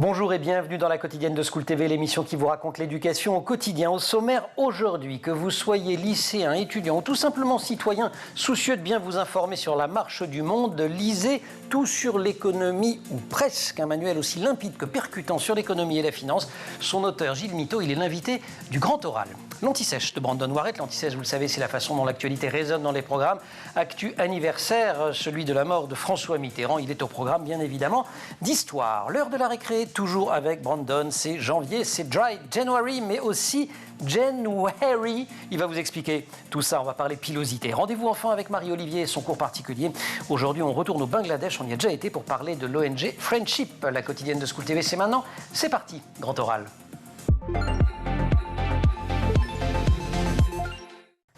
Bonjour et bienvenue dans la quotidienne de School TV, l'émission qui vous raconte l'éducation au quotidien. Au sommaire aujourd'hui, que vous soyez lycéen, étudiant ou tout simplement citoyen soucieux de bien vous informer sur la marche du monde, lisez Tout sur l'économie ou presque, un manuel aussi limpide que percutant sur l'économie et la finance. Son auteur Gilles Miteau, il est l'invité du Grand Oral. L'Anti-Sèche de Brandon Warrett. L'Anti-Sèche, vous le savez, c'est la façon dont l'actualité résonne dans les programmes. Actu anniversaire, celui de la mort de François Mitterrand. Il est au programme, bien évidemment, d'histoire. L'heure de la récré, toujours avec Brandon. C'est janvier, c'est Dry January, mais aussi January. Il va vous expliquer tout ça. On va parler pilosité. Rendez-vous enfin avec Marie-Olivier et son cours particulier. Aujourd'hui, on retourne au Bangladesh. On y a déjà été pour parler de l'ONG Friendship. La quotidienne de School TV, c'est maintenant. C'est parti, Grand Oral.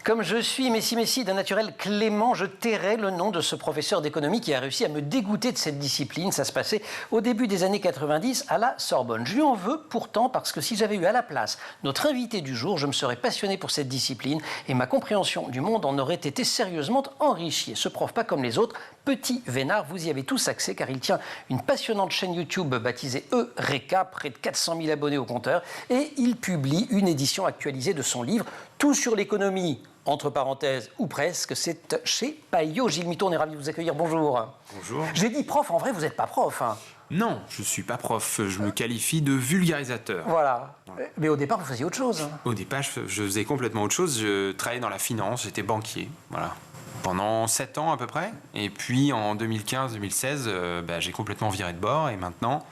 Comme je suis messi d'un naturel clément, je tairai le nom de ce professeur d'économie qui a réussi à me dégoûter de cette discipline. Ça se passait au début des années 90 à la Sorbonne. Je lui en veux pourtant parce que si j'avais eu à la place notre invité du jour, je me serais passionné pour cette discipline et ma compréhension du monde en aurait été sérieusement enrichie. Ce prof, pas comme les autres, petit vénard, vous y avez tous accès car il tient une passionnante chaîne YouTube baptisée Eureka, près de 400 000 abonnés au compteur, et il publie une édition actualisée de son livre Tout sur l'économie, entre parenthèses, ou presque, c'est chez Payot. Gilles Miteau, on est ravi de vous accueillir. Bonjour. Bonjour. J'ai dit prof, en vrai, vous n'êtes pas prof. Hein. Non, je ne suis pas prof, je me qualifie de vulgarisateur. Voilà. Mais au départ, vous faisiez autre chose. Au départ, je faisais complètement autre chose. Je travaillais dans la finance, j'étais banquier, voilà. Pendant 7 ans à peu près. Et puis en 2015-2016, j'ai complètement viré de bord. Et maintenant,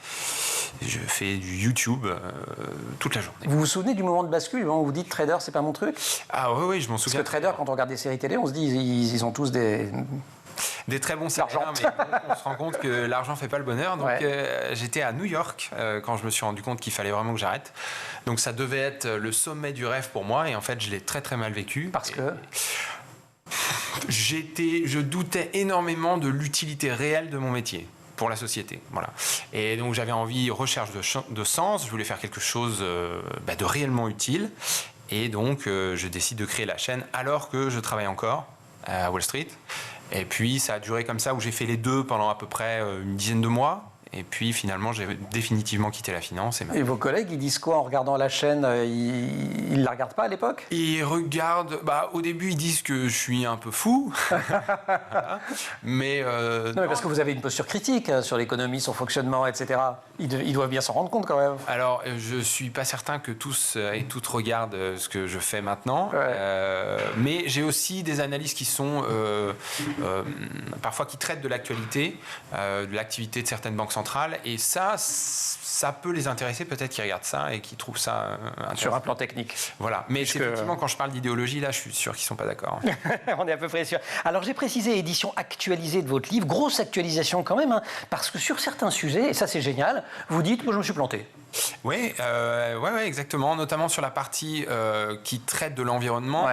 je fais du YouTube toute la journée. Vous vous souvenez du moment de bascule, où vous dites trader, c'est pas mon truc? Ah oui, je m'en souviens. Parce que trader, quand on regarde des séries télé, on se dit ils ont tous des très bons salaires, mais on se rend compte que l'argent fait pas le bonheur. Donc j'étais à New York quand je me suis rendu compte qu'il fallait vraiment que j'arrête. Donc ça devait être le sommet du rêve pour moi. Et en fait, je l'ai très très mal vécu. Parce que je doutais énormément de l'utilité réelle de mon métier pour la société, voilà. Et donc j'avais envie, recherche de sens, je voulais faire quelque chose de réellement utile, et donc je décide de créer la chaîne alors que je travaille encore à Wall Street. Et puis ça a duré comme ça, où j'ai fait les deux pendant à peu près une dizaine de mois. Et puis finalement, j'ai définitivement quitté la finance. Et vos collègues, ils disent quoi en regardant la chaîne? Ils ne la regardent pas à l'époque? Ils regardent. Au début, ils disent que je suis un peu fou. Voilà. Mais non, mais parce que vous avez une posture critique sur l'économie, son fonctionnement, etc. Ils doivent bien s'en rendre compte quand même. Alors, je ne suis pas certain que tous et toutes regardent ce que je fais maintenant. Mais j'ai aussi des analyses qui sont parfois qui traitent de l'actualité, de l'activité de certaines banques centrales, et ça peut les intéresser, peut-être qu'ils regardent ça et qu'ils trouvent ça sur un plan technique. Voilà, mais effectivement, quand je parle d'idéologie, là, je suis sûr qu'ils ne sont pas d'accord. On est à peu près sûr. Alors, j'ai précisé édition actualisée de votre livre, grosse actualisation quand même, hein, parce que sur certains sujets, et ça c'est génial, vous dites, moi je me suis planté. Oui, exactement, notamment sur la partie qui traite de l'environnement.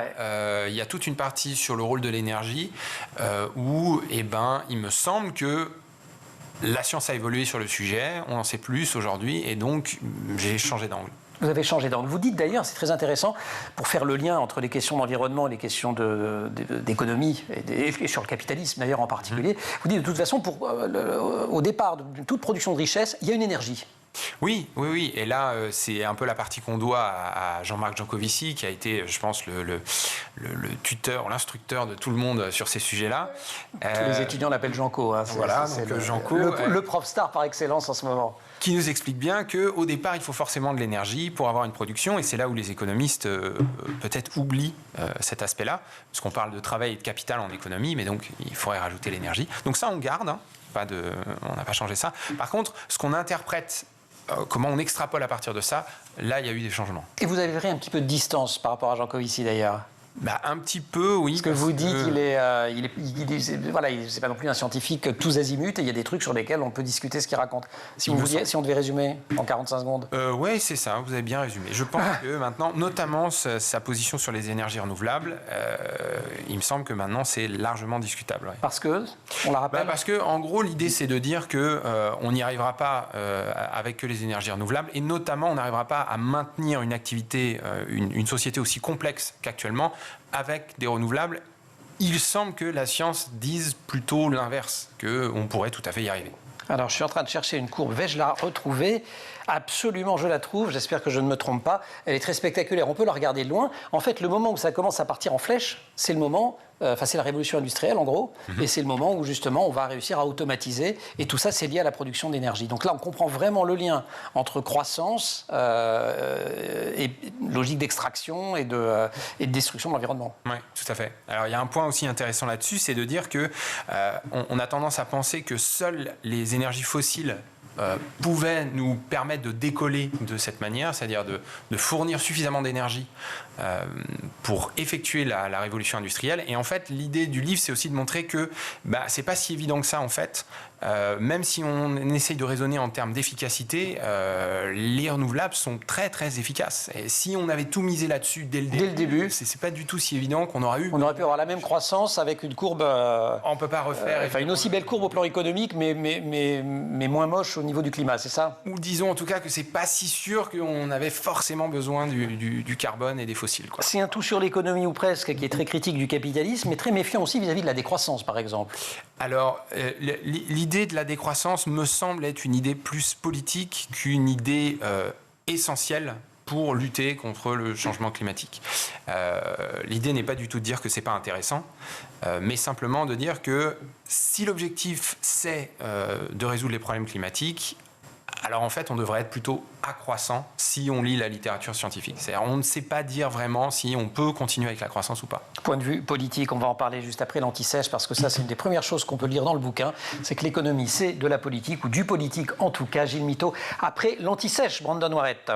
Il y a toute une partie sur le rôle de l'énergie où, il me semble que la science a évolué sur le sujet, on en sait plus aujourd'hui, et donc j'ai changé d'angle. Vous avez changé d'angle. Vous dites d'ailleurs, c'est très intéressant, pour faire le lien entre les questions d'environnement et les questions d'économie, et sur le capitalisme d'ailleurs en particulier, vous dites de toute façon, au départ de toute production de richesse, il y a une énergie. Oui. Et là, c'est un peu la partie qu'on doit à Jean-Marc Jancovici, qui a été, je pense, le tuteur, l'instructeur de tout le monde sur ces sujets-là. Tous les étudiants l'appellent Janco. Hein, donc Janco, le prof star par excellence en ce moment. Qui nous explique bien qu'au départ, il faut forcément de l'énergie pour avoir une production, et c'est là où les économistes peut-être oublient cet aspect-là, parce qu'on parle de travail et de capital en économie, mais donc il faudrait rajouter l'énergie. Donc ça, on garde, hein, on n'a pas changé ça. Par contre, ce qu'on interprète, comment on extrapole à partir de ça, là, il y a eu des changements. Et vous avez pris un petit peu de distance par rapport à Jancovici d'ailleurs? Un petit peu, oui. Parce que vous dites c'est pas non plus un scientifique tous azimuts, et il y a des trucs sur lesquels on peut discuter ce qu'il raconte. Si on devait résumer en 45 secondes. Oui, c'est ça, vous avez bien résumé. Je pense que maintenant, notamment sa position sur les énergies renouvelables, il me semble que maintenant c'est largement discutable. Ouais. Parce que, on la rappelle parce que, en gros, l'idée c'est de dire qu'on n'y arrivera pas avec que les énergies renouvelables, et notamment on n'arrivera pas à maintenir une activité, une société aussi complexe qu'actuellement, avec des renouvelables. Il semble que la science dise plutôt l'inverse, qu'on pourrait tout à fait y arriver. Alors, je suis en train de chercher une courbe. Vais-je la retrouver? Absolument, je la trouve. J'espère que je ne me trompe pas. Elle est très spectaculaire. On peut la regarder de loin. En fait, le moment où ça commence à partir en flèche, c'est le moment... c'est la révolution industrielle, en gros. Et c'est le moment où, justement, on va réussir à automatiser. Et tout ça, c'est lié à la production d'énergie. Donc là, on comprend vraiment le lien entre croissance et logique d'extraction et de destruction de l'environnement. Oui, tout à fait. Alors, il y a un point aussi intéressant là-dessus, c'est de dire que on a tendance à penser que seules les énergies fossiles pouvaient nous permettre de décoller de cette manière, c'est-à-dire de fournir suffisamment d'énergie pour effectuer la révolution industrielle. Et en fait, l'idée du livre, c'est aussi de montrer que c'est pas si évident que ça, en fait. Même si on essaye de raisonner en termes d'efficacité, les renouvelables sont très très efficaces. Et si on avait tout misé là-dessus dès le début, c'est pas du tout si évident qu'on aurait eu. On aurait pu avoir la même croissance avec une courbe. On peut pas refaire. Une aussi belle courbe au plan économique, mais moins moche au niveau du climat, c'est ça? Ou disons en tout cas que c'est pas si sûr qu'on avait forcément besoin du carbone et des fossiles, quoi. C'est un tout sur l'économie ou presque qui est très critique du capitalisme, mais très méfiant aussi vis-à-vis de la décroissance, par exemple. Alors, l'idée de la décroissance me semble être une idée plus politique qu'une idée essentielle pour lutter contre le changement climatique. L'idée n'est pas du tout de dire que c'est pas intéressant, mais simplement de dire que si l'objectif c'est de résoudre les problèmes climatiques, alors en fait on devrait être plutôt accroissant si on lit la littérature scientifique. C'est-à-dire on ne sait pas dire vraiment si on peut continuer avec la croissance ou pas. Point de vue politique, on va en parler juste après l'anti-sèche, parce que ça c'est une des premières choses qu'on peut lire dans le bouquin, c'est que l'économie c'est de la politique, ou du politique en tout cas. Gilles Miteau, après l'anti-sèche, Brandon Warrett.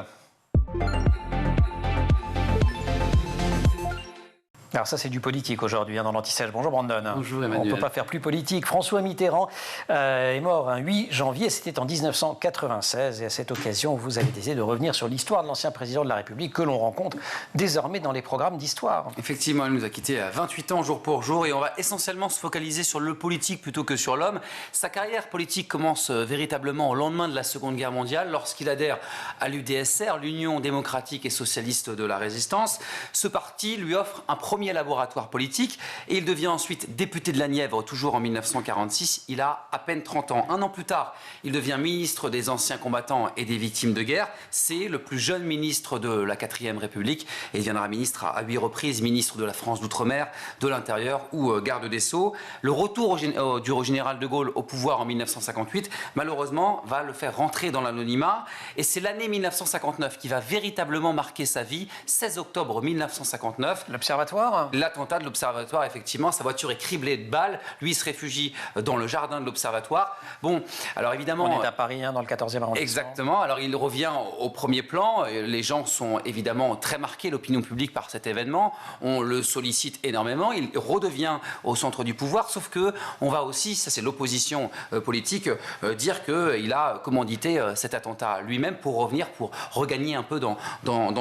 Alors ça, c'est du politique aujourd'hui dans l'anti-sèche. Bonjour Brandon. Bonjour Emmanuel. On ne peut pas faire plus politique. François Mitterrand est mort un 8 janvier, c'était en 1996. Et à cette occasion, vous avez décidé de revenir sur l'histoire de l'ancien président de la République que l'on rencontre désormais dans les programmes d'histoire. Effectivement, il nous a quittés à 28 ans jour pour jour et on va essentiellement se focaliser sur le politique plutôt que sur l'homme. Sa carrière politique commence véritablement au lendemain de la Seconde Guerre mondiale lorsqu'il adhère à l'UDSR, l'Union démocratique et socialiste de la résistance. Ce parti lui offre un premier laboratoire politique et il devient ensuite député de la Nièvre, toujours en 1946. Il a à peine 30 ans. Un an plus tard, il devient ministre des anciens combattants et des victimes de guerre. C'est le plus jeune ministre de la 4e République et il deviendra ministre à 8 reprises, ministre de la France d'Outre-mer, de l'Intérieur ou garde des Sceaux. Le retour du général de Gaulle au pouvoir en 1958, malheureusement, va le faire rentrer dans l'anonymat et c'est l'année 1959 qui va véritablement marquer sa vie. 16 octobre 1959. L'Observatoire ? L'attentat de l'Observatoire, effectivement, sa voiture est criblée de balles. Lui, il se réfugie dans le jardin de l'Observatoire. Bon, alors évidemment... On est à Paris, dans le 14e arrondissement. Exactement. Alors il revient au premier plan. Les gens sont évidemment très marqués, l'opinion publique, par cet événement. On le sollicite énormément. Il redevient au centre du pouvoir. Sauf que on va aussi, ça c'est l'opposition politique, dire qu'il a commandité cet attentat lui-même pour revenir, pour regagner un peu dans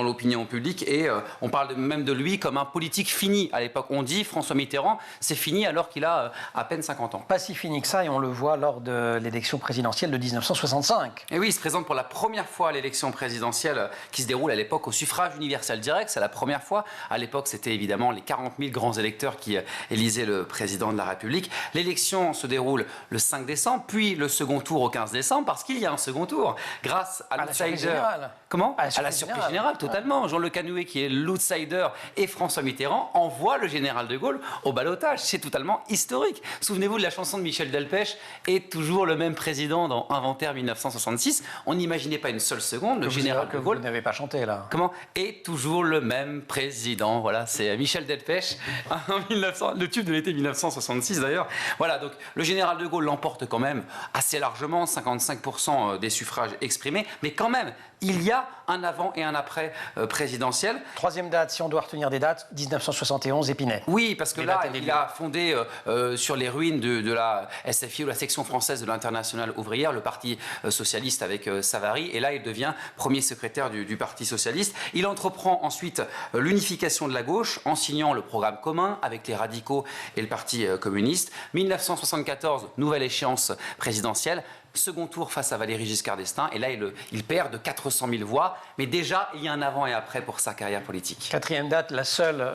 l'opinion publique. Et on parle même de lui comme un politique fini à l'époque. On dit François Mitterrand, c'est fini alors qu'il a à peine 50 ans. Pas si fini que ça, et on le voit lors de l'élection présidentielle de 1965. Et oui, il se présente pour la première fois à l'élection présidentielle qui se déroule à l'époque au suffrage universel direct. C'est la première fois. À l'époque, c'était évidemment les 40 000 grands électeurs qui élisaient le président de la République. L'élection se déroule le 5 décembre, puis le second tour au 15 décembre, parce qu'il y a un second tour grâce à l'outsider. Comment ? À la surprise générale, totalement. Jean Le Canoué, qui est l'outsider, et François Mitterrand envoie le général de Gaulle au ballottage. C'est totalement historique. Souvenez-vous de la chanson de Michel Delpech, est toujours le même président dans Inventaire 1966. On n'imaginait pas une seule seconde le général de Gaulle. Vous n'avez pas chanté là. Comment ? Est toujours le même président. Voilà, c'est Michel Delpech, le tube de l'été 1966 d'ailleurs. Voilà, donc le général de Gaulle l'emporte quand même assez largement, 55% des suffrages exprimés, mais quand même, il y a un avant et un après présidentiel. Troisième date, si on doit retenir des dates, 1971, Épinay. Oui, parce que là, il a fondé sur les ruines de la SFI ou la section française de l'Internationale ouvrière, le Parti socialiste avec Savary. Et là, il devient premier secrétaire du Parti socialiste. Il entreprend ensuite l'unification de la gauche en signant le programme commun avec les radicaux et le Parti communiste. 1974, nouvelle échéance présidentielle. Second tour face à Valéry Giscard d'Estaing. Et là, il perd de 400 000 voix. Mais déjà, il y a un avant et après pour sa carrière politique. Quatrième date, la seule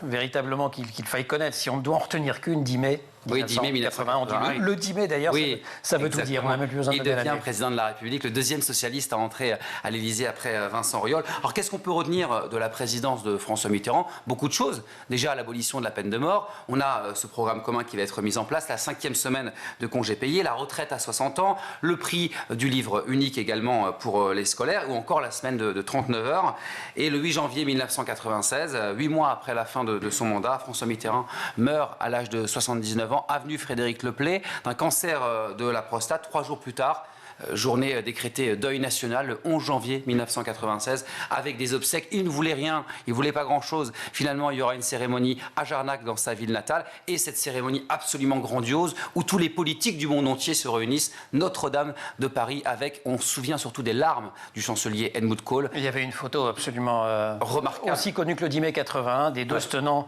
véritablement qu'il faille connaître, si on ne doit en retenir qu'une, 10 mai Oui, 10 mai 1981. Le 10 mai, d'ailleurs, oui, ça veut tout dire. On n'a même plus besoin de donner devient président de la République, le deuxième socialiste à entrer à l'Élysée après Vincent Auriol. Alors, qu'est-ce qu'on peut retenir de la présidence de François Mitterrand? Beaucoup de choses. Déjà, l'abolition de la peine de mort. On a ce programme commun qui va être mis en place, la 5e semaine de congés payés, la retraite à 60 ans, le prix du livre unique également pour les scolaires, ou encore la semaine de 39 heures. Et le 8 janvier 1996, 8 mois après la fin de son mandat, François Mitterrand meurt à l'âge de 79 ans, avenue Frédéric Leplay, d'un cancer de la prostate. 3 jours plus tard, journée décrétée deuil national le 11 janvier 1996 avec des obsèques. Il ne voulait rien, il ne voulait pas grand-chose. Finalement, il y aura une cérémonie à Jarnac dans sa ville natale et cette cérémonie absolument grandiose où tous les politiques du monde entier se réunissent. Notre-Dame de Paris avec, on se souvient surtout des larmes du chancelier Helmut Kohl. Il y avait une photo absolument remarquable. Aussi connue que le 10 mai 81, des deux se tenant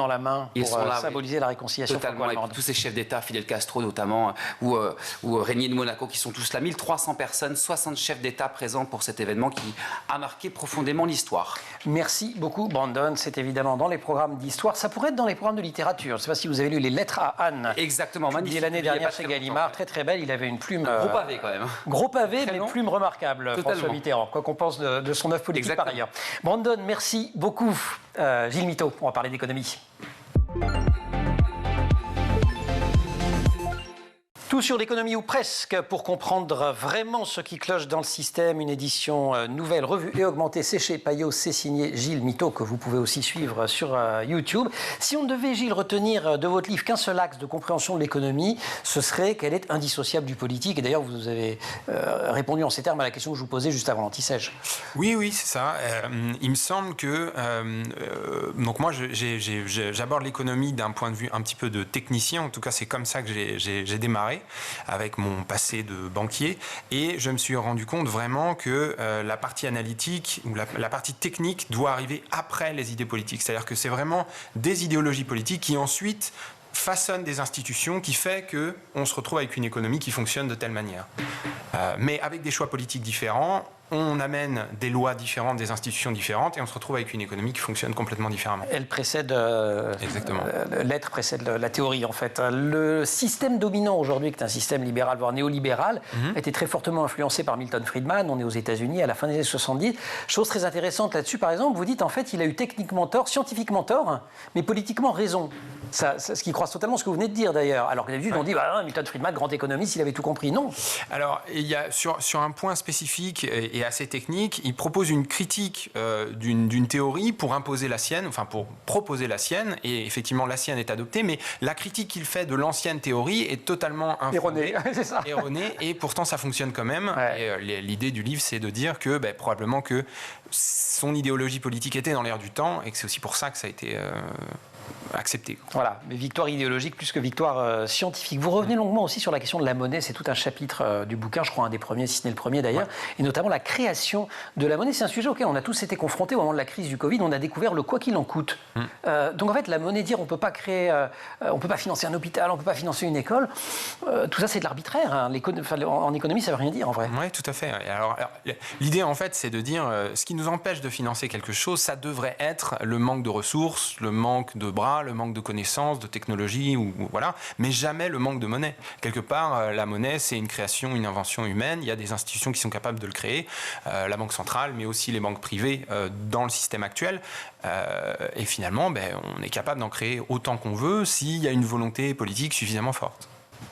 la main pour symboliser la réconciliation franco-allemande. Tous ces chefs d'État, Fidel Castro notamment, ou Régnier de Monaco, qui sont tous là, 1300 personnes, 60 chefs d'État présents pour cet événement qui a marqué profondément l'histoire. Merci beaucoup, Brandon. C'est évidemment dans les programmes d'histoire. Ça pourrait être dans les programmes de littérature. Je ne sais pas si vous avez lu Les Lettres à Anne. Exactement, magnifique. L'année dernière chez Gallimard, très très belle. Il avait une plume... Gros pavé quand même. Gros pavé, mais plume remarquable, totalement. François Mitterrand. Quoi qu'on pense de son œuvre politique par ailleurs. Brandon, merci beaucoup. Gilles Miteau, on va parler d'économie. Tout sur l'économie ou presque pour comprendre vraiment ce qui cloche dans le système. Une édition nouvelle, revue et augmentée. C'est chez Payot, c'est signé Gilles Miteau que vous pouvez aussi suivre sur YouTube. Si on devait, Gilles, retenir de votre livre qu'un seul axe de compréhension de l'économie, ce serait qu'elle est indissociable du politique. Et d'ailleurs, vous avez répondu en ces termes à la question que je vous posais juste avant l'anti-sèche. Oui, c'est ça. Il me semble que... donc moi, j'aborde l'économie d'un point de vue un petit peu de technicien. En tout cas, c'est comme ça que j'ai démarré, avec mon passé de banquier, et je me suis rendu compte vraiment que la partie analytique ou la partie technique doit arriver après les idées politiques. C'est-à-dire que c'est vraiment des idéologies politiques qui ensuite façonnent des institutions, qui fait qu'on se retrouve avec une économie qui fonctionne de telle manière. Mais avec des choix politiques différents, on amène des lois différentes, des institutions différentes, et on se retrouve avec une économie qui fonctionne complètement différemment. Elle précède... Exactement. L'être précède la théorie, en fait. Le système dominant aujourd'hui, qui est un système libéral, voire néolibéral, a été très fortement influencé par Milton Friedman. On est aux États-Unis à la fin des années 70. Chose très intéressante là-dessus, par exemple, vous dites, en fait, il a eu techniquement tort, scientifiquement tort, mais politiquement raison. Ce qui croise totalement ce que vous venez de dire, d'ailleurs. Alors que d'habitude, on dit, Milton Friedman, grand économiste, il avait tout compris. Non. Alors, il y a sur un point spécifique et assez technique, il propose une critique d'une théorie pour imposer la sienne, enfin pour proposer la sienne, et effectivement la sienne est adoptée, mais la critique qu'il fait de l'ancienne théorie est totalement erronée, c'est ça. Erronée, et pourtant ça fonctionne quand même. Ouais. Et l'idée du livre, c'est de dire que probablement que son idéologie politique était dans l'air du temps, et que c'est aussi pour ça que ça a été accepté. Voilà, mais victoire idéologique plus que victoire scientifique. Vous revenez longuement aussi sur la question de la monnaie, c'est tout un chapitre du bouquin, je crois un des premiers, si ce n'est le premier d'ailleurs, et notamment la création de la monnaie. C'est un sujet auquel on a tous été confrontés au moment de la crise du Covid, on a découvert le quoi qu'il en coûte. Donc en fait, la monnaie, dire on ne peut pas créer, on ne peut pas financer un hôpital, on ne peut pas financer une école, tout ça c'est de l'arbitraire. Hein. En économie, ça ne veut rien dire en vrai. Oui, tout à fait. Alors, l'idée en fait, c'est de dire ce qui nous empêche de financer quelque chose, ça devrait être le manque de ressources, le manque de bras, le manque de connaissances, de technologies, voilà, mais jamais le manque de monnaie. Quelque part, la monnaie, c'est une création, une invention humaine. Il y a des institutions qui sont capables de le créer, la Banque centrale, mais aussi les banques privées dans le système actuel. Et finalement, on est capable d'en créer autant qu'on veut s'il y a une volonté politique suffisamment forte.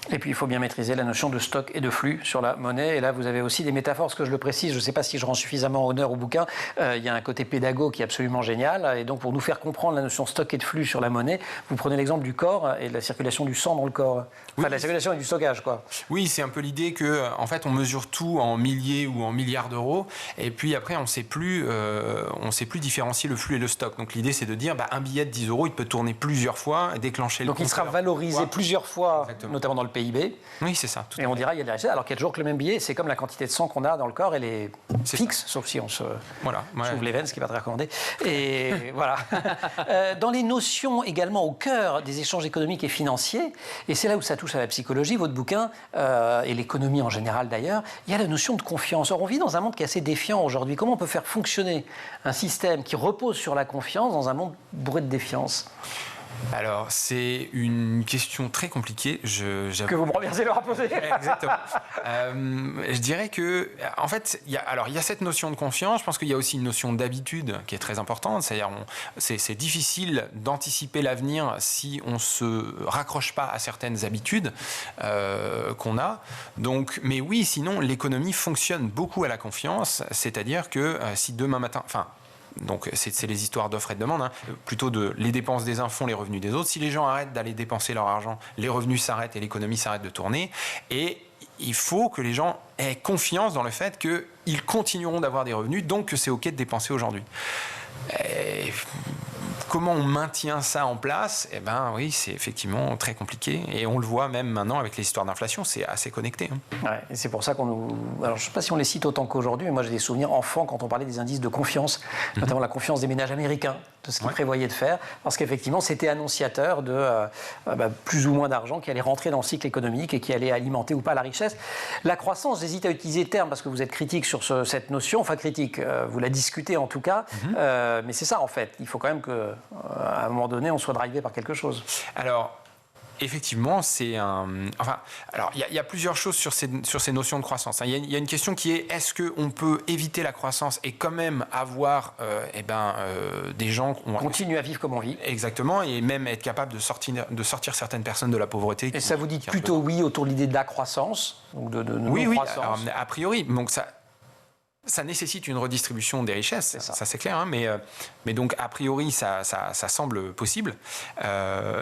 Et puis il faut bien maîtriser la notion de stock et de flux sur la monnaie. Et là, vous avez aussi des métaphores, ce que je le précise, je ne sais pas si je rends suffisamment honneur au bouquin, il y a un côté pédago qui est absolument génial. Et donc pour nous faire comprendre la notion stock et de flux sur la monnaie, vous prenez l'exemple du corps et de la circulation du sang dans le corps. Enfin, de la circulation et du stockage, quoi. Oui, c'est un peu l'idée que, en fait, on mesure tout en milliers ou en milliards d'euros. Et puis après, on ne sait plus différencier le flux et le stock. Donc l'idée, c'est de dire, un billet de 10 euros, il peut tourner plusieurs fois et déclencher le compteur. Donc il sera valorisé plusieurs fois, exactement, notamment dans le PIB. Oui, c'est ça. Et on dira il y a des richesses, alors qu'il y a toujours que le même billet, c'est comme la quantité de sang qu'on a dans le corps, elle est fixe, sauf si on se s'ouvre les veines, ce qui va te raccommander. Et voilà. Dans les notions également au cœur des échanges économiques et financiers, et c'est là où ça touche à la psychologie, votre bouquin, et l'économie en général d'ailleurs, il y a la notion de confiance. Or, on vit dans un monde qui est assez défiant aujourd'hui. Comment on peut faire fonctionner un système qui repose sur la confiance dans un monde bourré de défiance ? Alors, c'est une question très compliquée. Que vous me remerciez de leur poser. Exactement. Je dirais que, en fait, il y a cette notion de confiance. Je pense qu'il y a aussi une notion d'habitude qui est très importante. C'est-à-dire, c'est difficile d'anticiper l'avenir si on se raccroche pas à certaines habitudes qu'on a. Donc, mais oui, sinon, l'économie fonctionne beaucoup à la confiance. C'est-à-dire que si demain matin, donc c'est les histoires d'offres et de demande, plutôt les dépenses des uns font les revenus des autres. Si les gens arrêtent d'aller dépenser leur argent, les revenus s'arrêtent et l'économie s'arrête de tourner. Et il faut que les gens aient confiance dans le fait qu'ils continueront d'avoir des revenus, donc que c'est OK de dépenser aujourd'hui. Comment on maintient ça en place ? Eh bien, oui, c'est effectivement très compliqué. Et on le voit même maintenant avec les histoires d'inflation, c'est assez connecté. Ouais, et c'est pour ça qu'on nous... Alors, je ne sais pas si on les cite autant qu'aujourd'hui, mais moi, j'ai des souvenirs enfants quand on parlait des indices de confiance, notamment la confiance des ménages américains, de ce qu'ils prévoyaient de faire, parce qu'effectivement, c'était annonciateur de plus ou moins d'argent qui allait rentrer dans le cycle économique et qui allait alimenter ou pas la richesse. La croissance, j'hésite à utiliser le terme parce que vous êtes critique sur cette notion, enfin critique, vous la discutez en tout cas, mais c'est ça en fait. Il faut quand même qu'à un moment donné, on soit drivé par quelque chose. Alors, effectivement, c'est un... Enfin, alors, il y a plusieurs choses sur ces notions de croissance. Il y a une question qui est, est-ce qu'on peut éviter la croissance et quand même avoir des gens... Continuer à vivre comme on vit. Exactement, et même être capable de sortir certaines personnes de la pauvreté. Et ça vous dit plutôt oui autour de l'idée de la croissance, donc de non-croissance. Alors, a priori, donc ça nécessite une redistribution des richesses, ça c'est clair, mais donc a priori ça semble possible.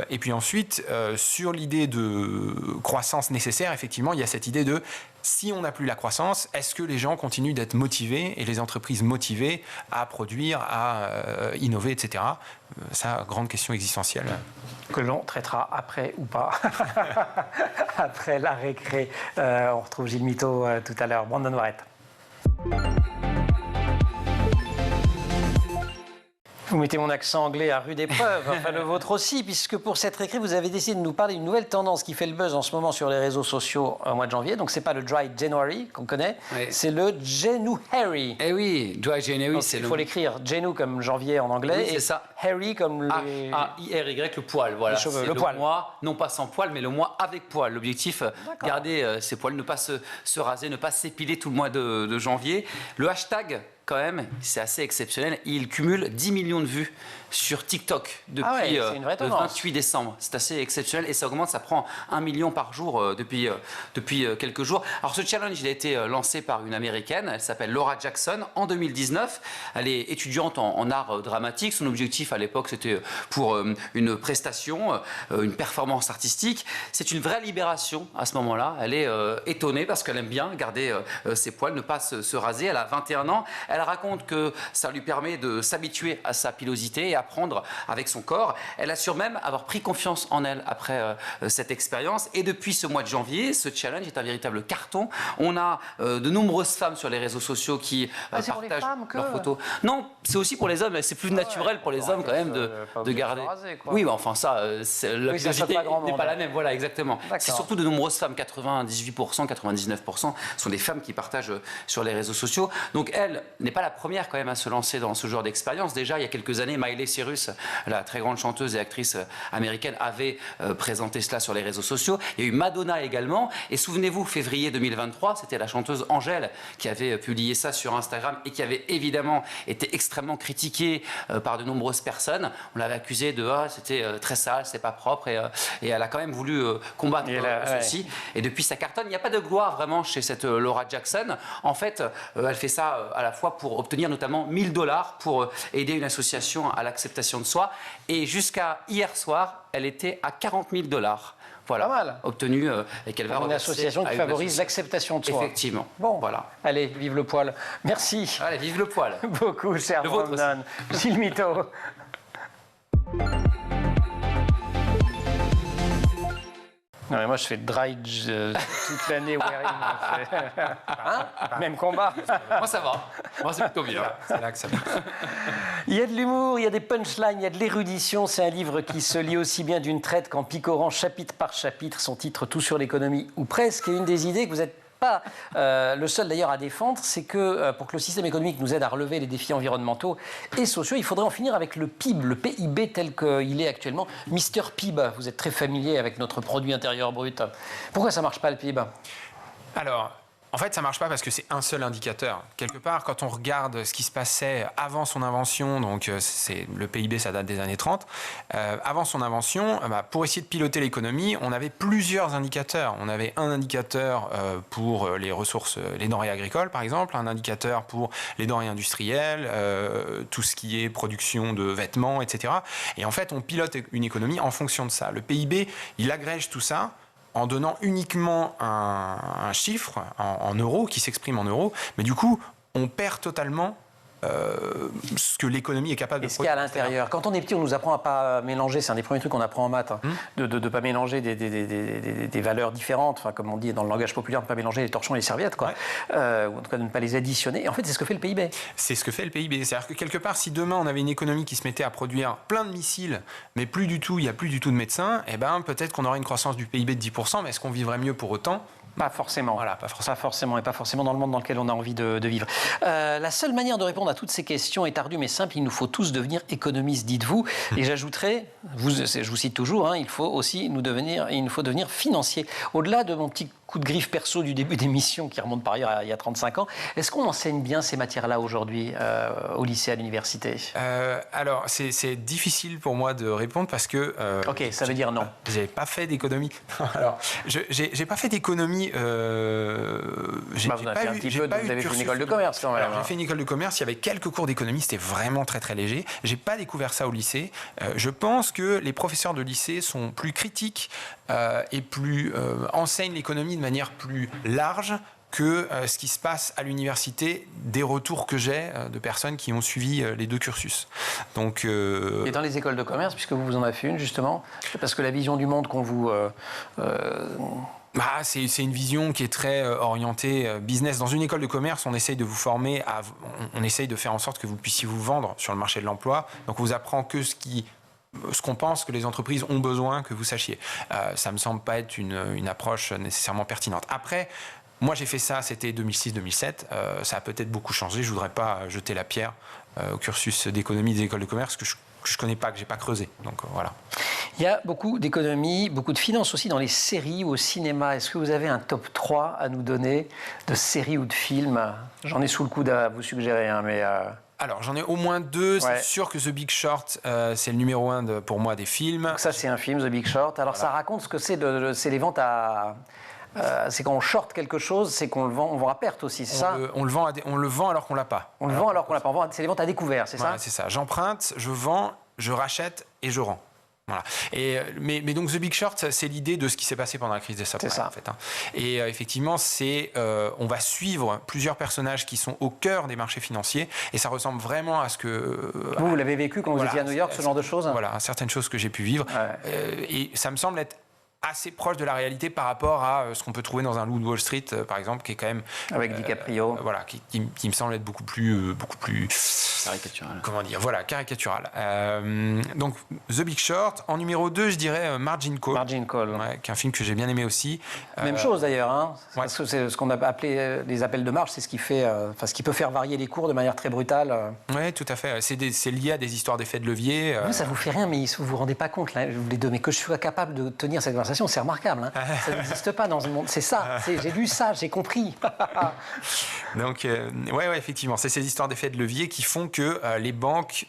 Et puis ensuite, sur l'idée de croissance nécessaire, effectivement, il y a cette idée de si on n'a plus la croissance, est-ce que les gens continuent d'être motivés et les entreprises motivées à produire, à innover, etc. Ça, grande question existentielle. Que l'on traitera après ou pas, après la récré. On retrouve Gilles Miteau tout à l'heure. Brandon Warrett. Vous mettez mon accent anglais à rude épreuve, enfin le vôtre aussi, puisque pour cette récré, vous avez décidé de nous parler d'une nouvelle tendance qui fait le buzz en ce moment sur les réseaux sociaux au mois de janvier. Donc c'est pas le Dry January qu'on connaît, c'est le January. Eh oui, Dry January, c'est il faut l'écrire Janu comme janvier en anglais, oui, c'est ça. Hairy comme le... A-I-R-Y, le poil, voilà. Les cheveux, c'est le poil. Mois, non pas sans poil, mais le mois avec poil. L'objectif, garder ses poils, ne pas se raser, ne pas s'épiler tout le mois de janvier. Le hashtag, quand même, c'est assez exceptionnel. Il cumule 10 millions de vues sur TikTok depuis le 28 décembre. C'est assez exceptionnel et ça augmente, ça prend 1 million par jour depuis quelques jours. Alors ce challenge, il a été lancé par une Américaine, elle s'appelle Laura Jackson, en 2019. Elle est étudiante en art dramatique. Son objectif à l'époque, c'était pour une prestation, une performance artistique. C'est une vraie libération à ce moment-là. Elle est étonnée parce qu'elle aime bien garder ses poils, ne pas se raser. Elle a 21 ans. Elle raconte que ça lui permet de s'habituer à sa pilosité et apprendre avec son corps. Elle assure même avoir pris confiance en elle après cette expérience. Et depuis ce mois de janvier, ce challenge est un véritable carton. On a de nombreuses femmes sur les réseaux sociaux qui partagent leurs photos. Non, c'est aussi pour les hommes. C'est plus naturel pour les hommes quand même de garder. Raser, oui, bah, enfin ça, la pilosité n'est pas la même. Voilà, exactement. C'est surtout de nombreuses femmes, 98%, 99% sont des femmes qui partagent sur les réseaux sociaux. Donc elle n'est pas la première quand même à se lancer dans ce genre d'expérience. Déjà, il y a quelques années, Miley Cyrus, la très grande chanteuse et actrice américaine, avait présenté cela sur les réseaux sociaux. Il y a eu Madonna également. Et souvenez-vous, février 2023, c'était la chanteuse Angèle qui avait publié ça sur Instagram et qui avait évidemment été extrêmement critiquée par de nombreuses personnes. On l'avait accusée de c'était très sale, c'est pas propre. Et elle a quand même voulu combattre ceci. Et depuis, ça cartonne. Il n'y a pas de gloire vraiment chez cette Laura Jackson. En fait, elle fait ça à la fois pour obtenir notamment $1000 pour aider une association à l'acceptation de soi. Et jusqu'à hier soir, elle était à $40 000. Voilà, pas mal. Obtenue et qu'elle va une association qui favorise l'acceptation de soi. Effectivement. Bon, voilà. Allez, vive le poil. Merci. Allez, vive le poil. Beaucoup, cher Brandon. Gilles Miteau. Non mais moi je fais dry toute l'année wearing. Même combat. Moi ça va. Moi c'est plutôt bien. C'est là que ça va. Il y a de l'humour, il y a des punchlines, il y a de l'érudition. C'est un livre qui se lit aussi bien d'une traite qu'en picorant chapitre par chapitre son titre Tout sur l'économie ou presque. Et une des idées que vous êtes pas le seul d'ailleurs à défendre, c'est que pour que le système économique nous aide à relever les défis environnementaux et sociaux, il faudrait en finir avec le PIB, le PIB tel qu'il est actuellement. Mister PIB, vous êtes très familier avec notre produit intérieur brut. Pourquoi ça ne marche pas le PIB? Alors, en fait, ça ne marche pas parce que c'est un seul indicateur. Quelque part, quand on regarde ce qui se passait avant son invention, donc le PIB, ça date des années 30, avant son invention, pour essayer de piloter l'économie, on avait plusieurs indicateurs. On avait un indicateur pour les ressources, les denrées agricoles, par exemple, un indicateur pour les denrées industrielles, tout ce qui est production de vêtements, etc. Et en fait, on pilote une économie en fonction de ça. Le PIB, il agrège tout ça en donnant uniquement un chiffre en euros, qui s'exprime en euros, mais du coup, on perd totalement ce que l'économie est capable de produire. Et ce qu'il y a à l'intérieur. Quand on est petit, on nous apprend à ne pas mélanger, c'est un des premiers trucs qu'on apprend en maths, de ne pas mélanger des valeurs différentes, enfin, comme on dit dans le langage populaire, de ne pas mélanger les torchons et les serviettes, quoi. Ou en tout cas de ne pas les additionner. Et en fait, c'est ce que fait le PIB. C'est ce que fait le PIB. C'est-à-dire que quelque part, si demain on avait une économie qui se mettait à produire plein de missiles, mais il n'y a plus du tout de médecins, eh ben, peut-être qu'on aurait une croissance du PIB de 10%, mais est-ce qu'on vivrait mieux pour autant ? Pas forcément. Voilà, pas forcément. Et pas forcément dans le monde dans lequel on a envie de vivre. La seule manière de répondre à toutes ces questions est ardue mais simple. Il nous faut tous devenir économistes, dites-vous. Et j'ajouterais, je vous cite toujours, il faut devenir financier. Au-delà de mon petit coup de griffe perso du début d'émission qui remonte par ailleurs à il y a 35 ans, est-ce qu'on enseigne bien ces matières-là aujourd'hui au lycée, à l'université? Alors, c'est difficile pour moi de répondre parce que... ok, ça veut dire non. J'ai pas fait d'économie. Alors, j'ai pas fait d'économie. Vous avez fait une école de commerce quand même. Alors, j'ai fait une école de commerce, il y avait quelques cours d'économie, c'était vraiment très très léger. J'ai pas découvert ça au lycée. Je pense que les professeurs de lycée sont plus critiques et enseignent l'économie de manière plus large que ce qui se passe à l'université, des retours que j'ai de personnes qui ont suivi les deux cursus. Donc, et dans les écoles de commerce, puisque vous en avez fait une justement, parce que la vision du monde qu'on vous... c'est une vision qui est très orientée business. Dans une école de commerce, on essaye de vous former, on essaye de faire en sorte que vous puissiez vous vendre sur le marché de l'emploi. Donc on vous apprend que ce qu'on pense que les entreprises ont besoin que vous sachiez. Ça me semble pas être une approche nécessairement pertinente. Après, moi j'ai fait ça, c'était 2006-2007. Ça a peut-être beaucoup changé. Je voudrais pas jeter la pierre au cursus d'économie des écoles de commerce que je connais pas, que j'ai pas creusé. Donc voilà. Il y a beaucoup d'économie, beaucoup de finances aussi dans les séries ou au cinéma. Est-ce que vous avez un top 3 à nous donner de séries ou de films? J'en ai sous le coude à vous suggérer, mais... Alors, j'en ai au moins deux. Ouais. C'est sûr que The Big Short, c'est le numéro 1 pour moi des films. Donc ça, c'est un film, The Big Short. Alors, voilà. Ça raconte ce que c'est les ventes à... c'est quand on short quelque chose, c'est qu'on le vend, on vend à perte aussi, c'est ça? On le vend alors qu'on l'a pas. On le vend alors qu'on l'a pas. C'est les ventes à découvert, c'est ça? C'est ça. J'emprunte, je vends, je rachète et je rends. Voilà. Mais donc The Big Short, c'est l'idée de ce qui s'est passé pendant la crise des subprimes. C'est ça. En fait, Et effectivement, on va suivre plusieurs personnages qui sont au cœur des marchés financiers et ça ressemble vraiment à ce que... Vous l'avez vécu quand vous étiez à New York, ce genre de choses? Voilà, certaines choses que j'ai pu vivre. Ouais. Et ça me semble être assez proche de la réalité par rapport à ce qu'on peut trouver dans un Loup de Wall Street, par exemple, qui est quand même... Avec DiCaprio. Voilà, qui me semble être beaucoup plus caricatural. Comment dire? Voilà, caricatural. Donc, The Big Short. En numéro 2, je dirais Margin Call. Margin Call. Ouais, qui est un film que j'ai bien aimé aussi. Même chose d'ailleurs. Ouais. Parce que c'est ce qu'on a appelé les appels de marge, c'est ce qui peut faire varier les cours de manière très brutale. Oui, tout à fait. C'est lié à des histoires d'effets de levier. Vous, ça vous fait rien, mais vous vous rendez pas compte, là, les deux. Mais que je sois capable de tenir cette conversation, c'est remarquable. Ça n'existe pas dans un monde. C'est ça. J'ai lu ça, j'ai compris. Donc, ouais, effectivement, c'est ces histoires d'effets de levier qui font que les banques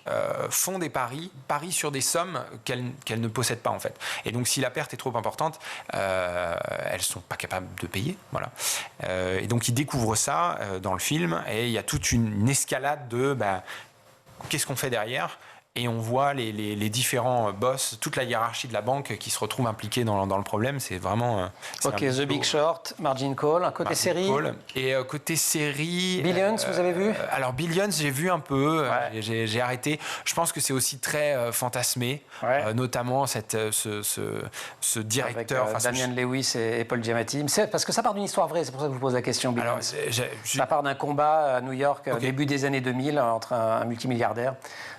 font des parient sur des sommes qu'elles ne possèdent pas en fait. Et donc, si la perte est trop importante, elles sont pas capables de payer. Voilà. Et donc, ils découvrent ça dans le film, et il y a toute une escalade de qu'est-ce qu'on fait derrière. Et on voit les différents boss, toute la hiérarchie de la banque qui se retrouve impliquée dans le problème. C'est vraiment... ok, The Big Short, Margin Call, côté série. Et côté série... Billions, vous avez vu? Alors Billions, j'ai vu un peu, j'ai arrêté. Je pense que c'est aussi très fantasmé, notamment ce directeur... Avec Damian Lewis et Paul Giamatti. Parce que ça part d'une histoire vraie, c'est pour ça que je vous pose la question, Billions. Alors, ça part d'un combat à New York, début des années 2000, entre un multimilliardaire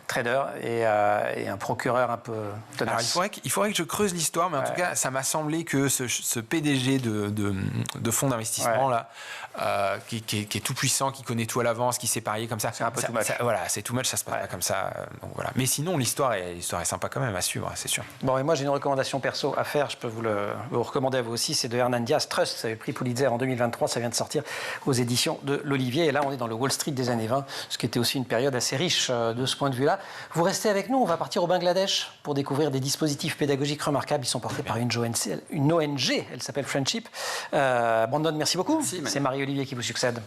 trader et un procureur un peu tenace. Alors, il faudrait que je creuse l'histoire, mais en tout cas, ça m'a semblé que ce PDG de fonds d'investissement, là, qui est tout puissant, qui connaît tout à l'avance, qui s'est parié comme ça. C'est un peu too much. Voilà, c'est too much, ça se passe pas comme ça. Donc, voilà. Mais sinon, l'histoire est sympa quand même à suivre, c'est sûr. Bon, et moi, j'ai une recommandation perso à faire. Je peux vous recommander à vous aussi. C'est de Hernan Diaz, Trust. Ça avait pris Pulitzer en 2023. Ça vient de sortir aux éditions de l'Olivier. Et là, on est dans le Wall Street des années 20, ce qui était aussi une période assez riche de ce point de vue-là. Vous restez avec nous. On va partir au Bangladesh pour découvrir des dispositifs pédagogiques remarquables. Ils sont portés par une ONG. Elle s'appelle Friendship. Brandon, merci beaucoup. Merci, c'est Marie-Olivier qui vous succède.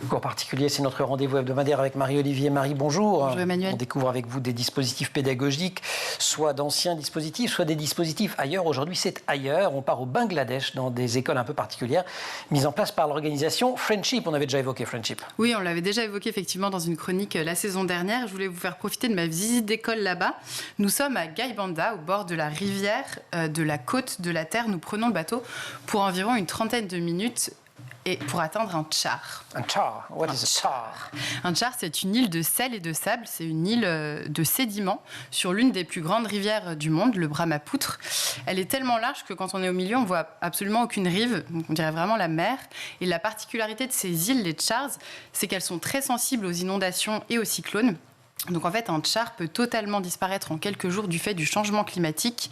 Cours particulier, c'est notre rendez-vous hebdomadaire avec Marie-Olivier. Marie, bonjour. Bonjour Emmanuel. On découvre avec vous des dispositifs pédagogiques, soit d'anciens dispositifs, soit des dispositifs ailleurs. Aujourd'hui, c'est ailleurs. On part au Bangladesh, dans des écoles un peu particulières, mises en place par l'organisation Friendship. On avait déjà évoqué Friendship. Oui, on l'avait déjà évoqué effectivement dans une chronique la saison dernière. Je voulais vous faire profiter de ma visite d'école là-bas. Nous sommes à Gaibandha, au bord de la rivière, de la côte de la Terre. Nous prenons le bateau pour environ une trentaine de minutes et pour atteindre un char. Un char. What is a char? Un char, c'est une île de sel et de sable. C'est une île de sédiments sur l'une des plus grandes rivières du monde, le Brahmapoutre. Elle est tellement large que quand on est au milieu, on voit absolument aucune rive. Donc on dirait vraiment la mer. Et la particularité de ces îles, les chars, c'est qu'elles sont très sensibles aux inondations et aux cyclones. Donc en fait, un char peut totalement disparaître en quelques jours du fait du changement climatique.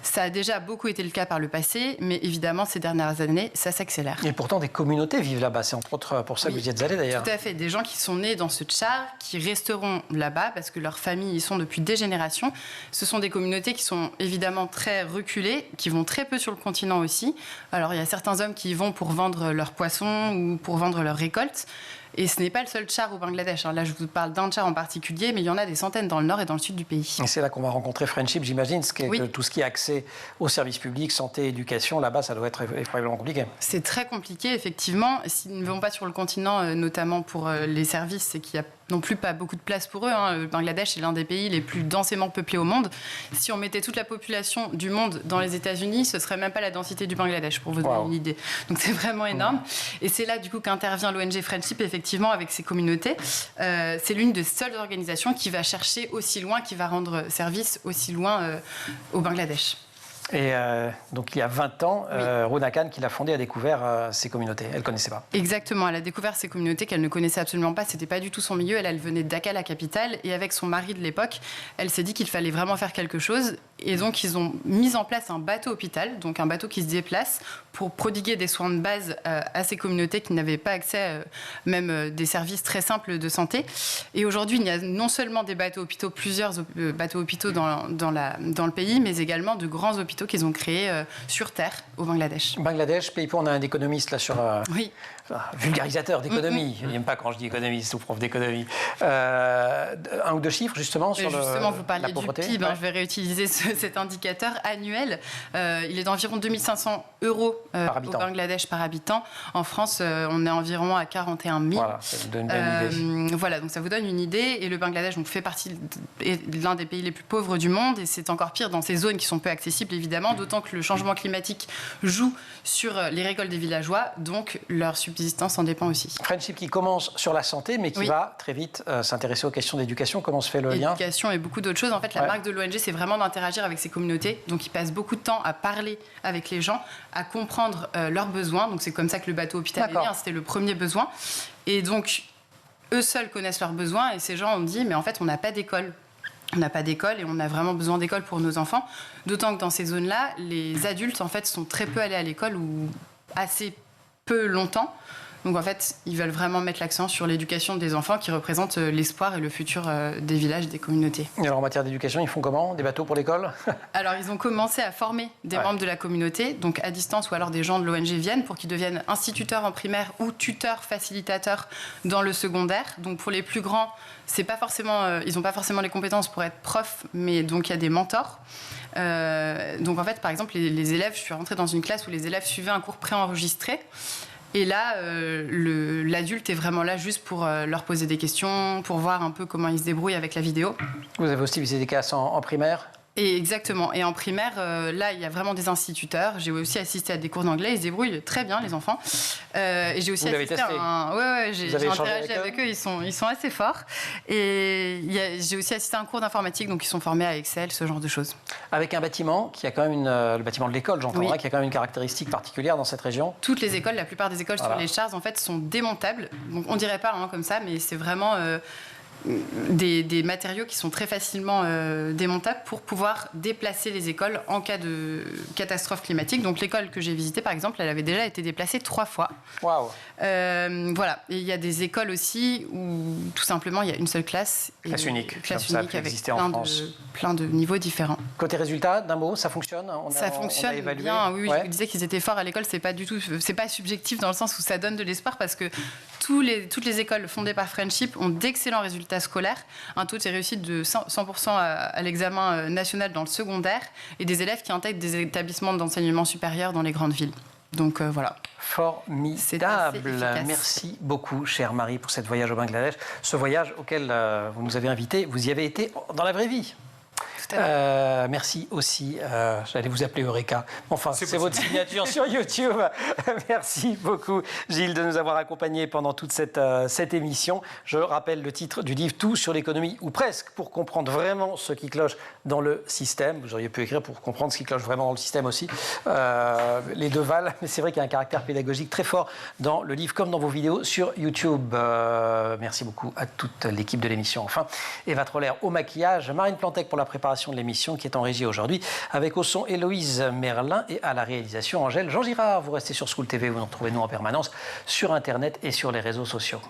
Ça a déjà beaucoup été le cas par le passé, mais évidemment, ces dernières années, ça s'accélère. Et pourtant, des communautés vivent là-bas. C'est entre autres pour ça que vous y êtes allés, d'ailleurs. Tout à fait. Des gens qui sont nés dans ce char, qui resteront là-bas parce que leurs familles y sont depuis des générations. Ce sont des communautés qui sont évidemment très reculées, qui vont très peu sur le continent aussi. Alors, il y a certains hommes qui y vont pour vendre leurs poissons ou pour vendre leurs récoltes. Et ce n'est pas le seul char au Bangladesh. Là, je vous parle d'un char en particulier, mais il y en a des centaines dans le nord et dans le sud du pays. Et c'est là qu'on va rencontrer Friendship, j'imagine. Que tout ce qui est accès aux services publics, santé, éducation, là-bas, ça doit être effroyablement compliqué. C'est très compliqué, effectivement. S'ils ne vont pas sur le continent, notamment pour les services, c'est qu'il n'y a non plus pas beaucoup de place pour eux. Le Bangladesh est l'un des pays les plus densément peuplés au monde. Si on mettait toute la population du monde dans les États-Unis, ce serait même pas la densité du Bangladesh, pour vous donner une idée. Donc c'est vraiment énorme. Et c'est là, du coup, qu'intervient l'ONG Friendship, effectivement, avec ses communautés. C'est l'une des seules organisations qui va chercher aussi loin, qui va rendre service aussi loin au Bangladesh. Et donc il y a 20 ans, Rona Khan, qui l'a fondée, a découvert ces communautés. Elle ne connaissait pas. Exactement, elle a découvert ces communautés qu'elle ne connaissait absolument pas. C'était pas du tout son milieu. Elle venait de Dhaka, la capitale. Et avec son mari de l'époque, elle s'est dit qu'il fallait vraiment faire quelque chose. Et donc ils ont mis en place un bateau hôpital, donc un bateau qui se déplace pour prodiguer des soins de base à ces communautés qui n'avaient pas accès même des services très simples de santé. Et aujourd'hui, il y a non seulement des bateaux hôpitaux, plusieurs bateaux hôpitaux dans le pays, mais également de grands hôpitaux qu'ils ont créés sur Terre, au Bangladesh. Bangladesh, pays pauvre, on a un économiste là sur... Oui. Vulgarisateur d'économie. Il n'aime pas quand je dis économiste ou prof d'économie. Un ou deux chiffres, justement, sur justement, vous parliez la pauvreté. du PIB. Je vais réutiliser cet indicateur annuel. Il est d'environ 2500 euros au Bangladesh par habitant. En France, on est environ à 41 000. Voilà, ça vous donne une bonne idée. Voilà, donc ça vous donne une idée. Et le Bangladesh fait partie de l'un des pays les plus pauvres du monde. Et c'est encore pire dans ces zones qui sont peu accessibles, évidemment, d'autant que le changement climatique joue sur les récoltes des villageois. Donc, leur subsistance en dépend aussi. Friendship qui commence sur la santé, mais qui va très vite s'intéresser aux questions d'éducation. Comment se fait le lien? Éducation et beaucoup d'autres choses. En fait, la marque de l'ONG, c'est vraiment d'interagir avec ces communautés. Donc, ils passent beaucoup de temps à parler avec les gens, à comprendre leurs besoins. Donc, c'est comme ça que le bateau hôpital est né. C'était le premier besoin. Et donc, eux seuls connaissent leurs besoins. Et ces gens ont dit, mais en fait, on n'a pas d'école. On n'a pas d'école et on a vraiment besoin d'école pour nos enfants. D'autant que dans ces zones-là, les adultes, en fait, sont très peu allés à l'école ou assez peu longtemps. Donc en fait, ils veulent vraiment mettre l'accent sur l'éducation des enfants qui représentent l'espoir et le futur des villages, des communautés. Et alors en matière d'éducation, ils font comment? Des bateaux pour l'école? Alors ils ont commencé à former des membres de la communauté, donc à distance, ou alors des gens de l'ONG viennent pour qu'ils deviennent instituteurs en primaire ou tuteurs, facilitateurs dans le secondaire. Donc pour les plus grands, c'est pas forcément, ils n'ont pas forcément les compétences pour être profs, mais donc il y a des mentors. Donc en fait, par exemple, les élèves, je suis rentrée dans une classe où les élèves suivaient un cours préenregistré. Et là, l'adulte est vraiment là juste pour leur poser des questions, pour voir un peu comment ils se débrouillent avec la vidéo. Vous avez aussi visité des classes en primaire? Et exactement. Et en primaire, là, il y a vraiment des instituteurs. J'ai aussi assisté à des cours d'anglais. Ils se débrouillent très bien, les enfants. Et j'ai aussi assisté à un... Ouais, j'ai interagi avec eux. Ils sont assez forts. Et j'ai aussi assisté à un cours d'informatique. Donc, ils sont formés à Excel, ce genre de choses. Avec un bâtiment qui a quand même le bâtiment de l'école, j'entends, qui a quand même une caractéristique particulière dans cette région. Toutes les écoles, la plupart des écoles sur les Charles, en fait, sont démontables. Donc, on dirait pas comme ça, mais c'est vraiment... des matériaux qui sont très facilement démontables pour pouvoir déplacer les écoles en cas de catastrophe climatique. Donc l'école que j'ai visitée, par exemple, elle avait déjà été déplacée 3 fois. Waouh. Voilà. Et il y a des écoles aussi où tout simplement il y a une seule classe. Classe unique. Classe unique avec plein de niveaux différents. Côté résultat, d'un mot, ça fonctionne. Ça fonctionne bien. Oui, je vous disais qu'ils étaient forts à l'école. C'est pas subjectif dans le sens où ça donne de l'espoir parce que toutes les écoles fondées par Friendship ont d'excellents résultats scolaires, un taux de réussite de 100% à l'examen national dans le secondaire et des élèves qui intègrent des établissements d'enseignement supérieur dans les grandes villes. Donc voilà. Formidable. Merci beaucoup, chère Marie, pour cette voyage au Bangladesh. Ce voyage auquel vous nous avez invités, vous y avez été dans la vraie vie. Merci aussi, j'allais vous appeler Eureka. Enfin, c'est votre signature sur YouTube. Merci beaucoup, Gilles, de nous avoir accompagnés pendant toute cette émission. Je rappelle le titre du livre, Tout sur l'économie, ou presque, pour comprendre vraiment ce qui cloche dans le système. Vous auriez pu écrire pour comprendre ce qui cloche vraiment dans le système aussi. Les deux valent, mais c'est vrai qu'il y a un caractère pédagogique très fort dans le livre, comme dans vos vidéos sur YouTube. Merci beaucoup à toute l'équipe de l'émission. Enfin, Eva Troller au maquillage, Marine Plantec pour la préparation de l'émission qui est en régie aujourd'hui, avec au son Héloïse Merlin et à la réalisation Angèle Jean Girard. Vous restez sur School TV, vous nous retrouvez nous en permanence sur Internet et sur les réseaux sociaux.